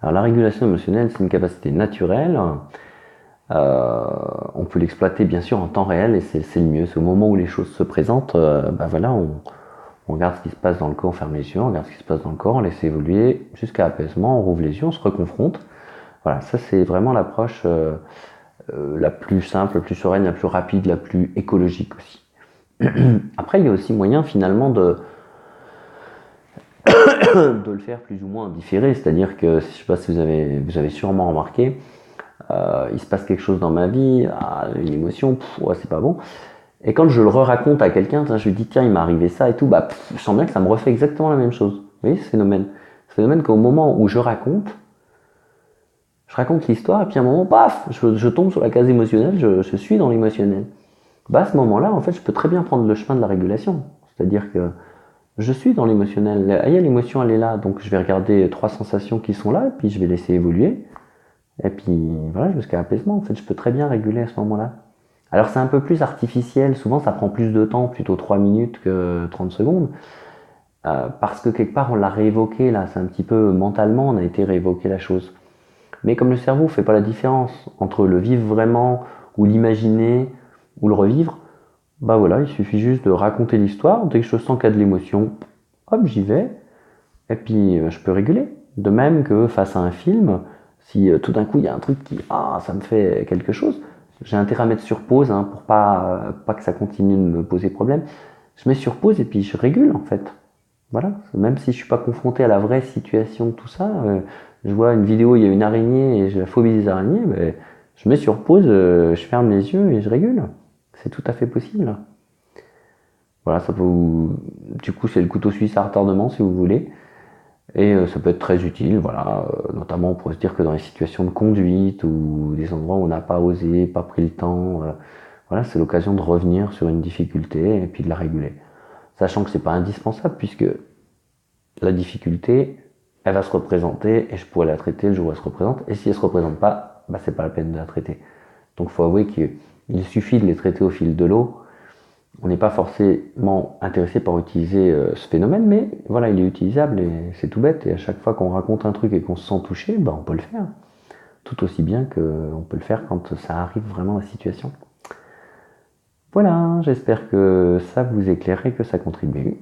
Alors la régulation émotionnelle, c'est une capacité naturelle. On peut l'exploiter bien sûr en temps réel et c'est le mieux. C'est au moment où les choses se présentent, voilà, on regarde ce qui se passe dans le corps, on ferme les yeux, on regarde ce qui se passe dans le corps, on laisse évoluer jusqu'à apaisement, on rouvre les yeux, on se reconfronte. Voilà, ça c'est vraiment l'approche la plus simple, la plus sereine, la plus rapide, la plus écologique aussi. Après, il y a aussi moyen finalement de le faire plus ou moins en différé, c'est-à-dire que, je ne sais pas si vous avez sûrement remarqué, il se passe quelque chose dans ma vie, une émotion, ouais, c'est pas bon. Et quand je le raconte à quelqu'un, je lui dis tiens, il m'est arrivé ça et tout, je sens bien que ça me refait exactement la même chose. Vous voyez ce phénomène? Ce phénomène qu'au moment où je raconte l'histoire et puis à un moment, paf, je tombe sur la case émotionnelle, je suis dans l'émotionnel. À ce moment-là, en fait, je peux très bien prendre le chemin de la régulation. C'est-à-dire que je suis dans l'émotionnel. L'émotion, elle est là, donc je vais regarder 3 sensations qui sont là, et puis je vais laisser évoluer. Et puis voilà, jusqu'à apaisement. En fait, je peux très bien réguler à ce moment-là. Alors c'est un peu plus artificiel, souvent ça prend plus de temps, plutôt 3 minutes que 30 secondes, parce que quelque part on l'a réévoqué, là, c'est un petit peu mentalement, on a été réévoquer la chose. Mais comme le cerveau ne fait pas la différence entre le vivre vraiment, ou l'imaginer, ou le revivre, voilà, il suffit juste de raconter l'histoire, dès que je sens qu'il y a de l'émotion, hop, j'y vais, et puis je peux réguler. De même que face à un film, si tout d'un coup il y a un truc qui, ça me fait quelque chose, j'ai intérêt à mettre sur pause pour pas que ça continue de me poser problème. Je mets sur pause et puis je régule en fait. Voilà, même si je suis pas confronté à la vraie situation de tout ça, je vois une vidéo, il y a une araignée et j'ai la phobie des araignées, je mets sur pause, je ferme les yeux et je régule. C'est tout à fait possible. Voilà, ça peut du coup c'est le couteau suisse à retardement si vous voulez. Et ça peut être très utile, voilà. Notamment on pourrait se dire que dans les situations de conduite ou des endroits où on n'a pas osé, pas pris le temps, voilà, c'est l'occasion de revenir sur une difficulté et puis de la réguler. Sachant que c'est pas indispensable puisque la difficulté, elle va se représenter et je pourrais la traiter le jour où elle se représente. Et si elle se représente pas, c'est pas la peine de la traiter. Donc il faut avouer qu'il suffit de les traiter au fil de l'eau. On n'est pas forcément intéressé par utiliser ce phénomène, mais voilà, il est utilisable et c'est tout bête. Et à chaque fois qu'on raconte un truc et qu'on se sent touché, on peut le faire. Tout aussi bien qu'on peut le faire quand ça arrive vraiment la situation. Voilà, j'espère que ça vous éclaire et que ça contribue.